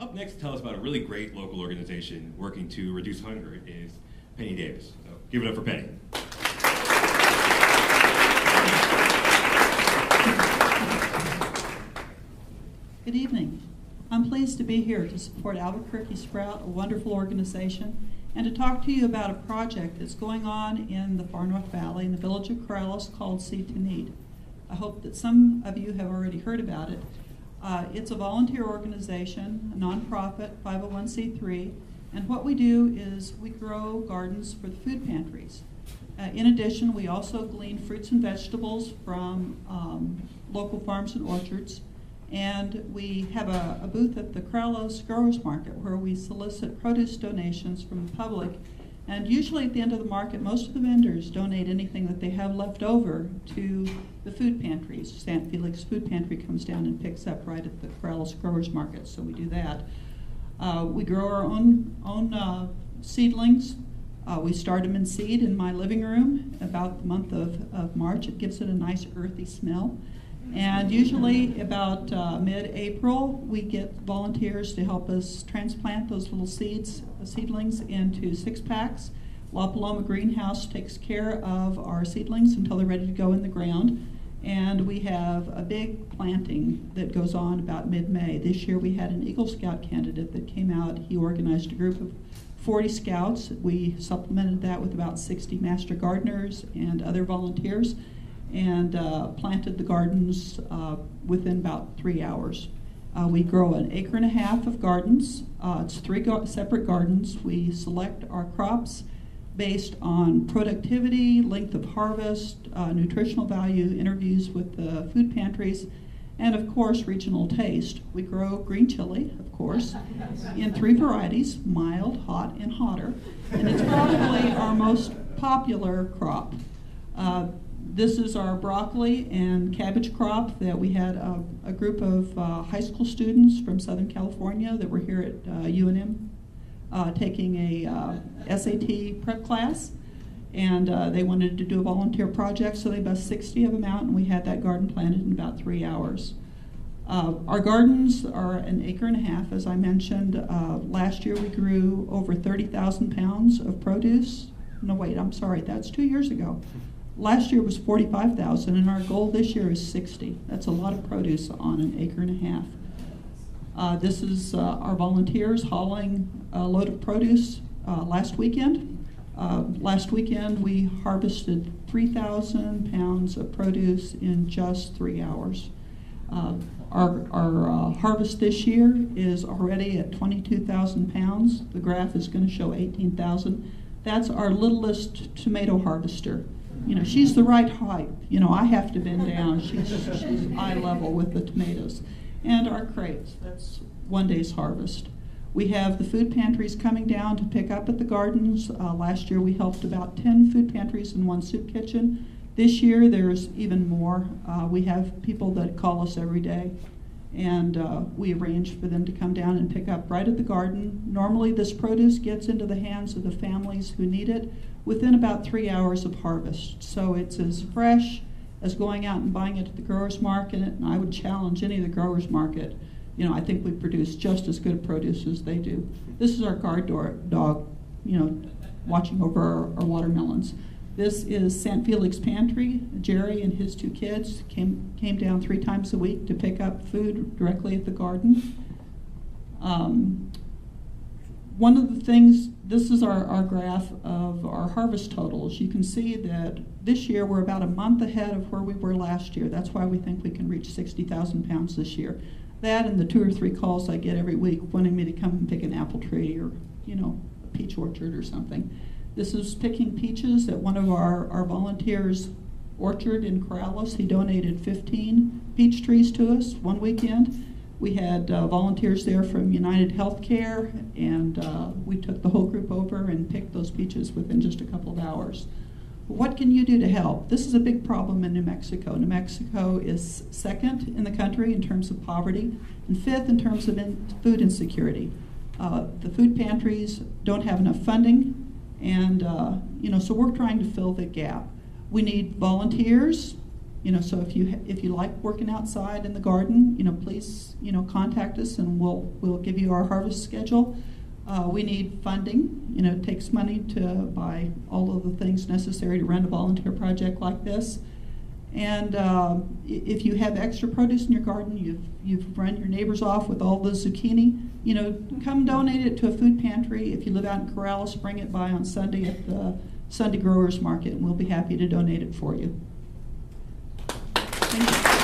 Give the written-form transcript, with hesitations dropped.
Up next to tell us about a really great local organization working to reduce hunger is Penny Davis. So give it up for Penny. Good evening. I'm pleased to be here to support Albuquerque Sprout, a wonderful organization, and to talk to you about a project that's going on in the Far North Valley in the village of Corrales called Seed to Need. I hope that some of you have already heard about it. It's a volunteer organization, a nonprofit, 501c3, and what we do is we grow gardens for the food pantries. In addition, we also glean fruits and vegetables from local farms and orchards, and we have a booth at the Corrales Growers Market where we solicit produce donations from the public. And usually at the end of the market, most of the vendors donate anything that they have left over to the food pantries. St. Felix Food Pantry comes down and picks up right at the Corrales Growers Market, so we do that. We grow our own seedlings. We start them in seed in my living room about the month of March. It gives it a nice earthy smell. And usually about mid-April, we get volunteers to help us transplant those little seedlings into 6-packs. La Paloma Greenhouse takes care of our seedlings until they're ready to go in the ground. And we have a big planting that goes on about mid-May. This year we had an Eagle Scout candidate that came out. He organized a group of 40 scouts. We supplemented that with about 60 master gardeners and other volunteers, and planted the gardens within about 3 hours. We grow 1.5 acres of gardens. It's 3 separate gardens. We select our crops based on productivity, length of harvest, nutritional value, interviews with the food pantries, and of course regional taste. We grow green chili, of course, in 3 varieties, mild, hot, and hotter, and it's probably our most popular crop. This is our broccoli and cabbage crop that we had a group of high school students from Southern California that were here at UNM taking a SAT prep class, and they wanted to do a volunteer project, so they bussed 60 of them out, and we had that garden planted in about 3 hours. Our gardens are 1.5 acres, as I mentioned. Last year we grew over 30,000 pounds of produce. No, wait, I'm sorry, that's 2 years ago. Last year was 45,000, and our goal this year is 60. That's a lot of produce on 1.5 acres. This is our volunteers hauling a load of produce last weekend. Last weekend we harvested 3,000 pounds of produce in just 3 hours. Our harvest this year is already at 22,000 pounds. The graph is going to show 18,000. That's our littlest tomato harvester. You know, she's the right height. You know, I have to bend down. She's eye level with the tomatoes. And our crates, that's 1 day's harvest. We have the food pantries coming down to pick up at the gardens. Last year we helped about 10 food pantries and 1 soup kitchen. This year there's even more. We have people that call us every day, and we arrange for them to come down and pick up right at the garden. Normally this produce gets into the hands of the families who need it within about 3 hours of harvest. So it's as fresh as going out and buying it at the growers market, and I would challenge any of the growers market. You know, I think we produce just as good produce as they do. This is our guard dog, you know, watching over our watermelons. This is St. Felix Pantry. Jerry and his 2 kids came down 3 times a week to pick up food directly at the garden. One of the things, this is our graph of our harvest totals. You can see that this year we're about a month ahead of where we were last year. That's why we think we can reach 60,000 pounds this year. That and the 2 or 3 calls I get every week wanting me to come and pick an apple tree or, you know, a peach orchard or something. This is picking peaches at one of our volunteers' orchard in Corrales. He donated 15 peach trees to us one weekend. We had volunteers there from United Healthcare, and we took the whole group over and picked those peaches within just a couple of hours. What can you do to help? This is a big problem in New Mexico. New Mexico is 2nd in the country in terms of poverty and 5th in terms of food insecurity. The food pantries don't have enough funding, and so we're trying to fill the gap. We need volunteers, So if you like working outside in the garden, please, contact us, and we'll give you our harvest schedule. We need funding. It takes money to buy all of the things necessary to run a volunteer project like this. And if you have extra produce in your garden, you've run your neighbors off with all the zucchini, come donate it to a food pantry. If you live out in Corrales, bring it by on Sunday at the Sunday Growers Market, and we'll be happy to donate it for you. Thank you.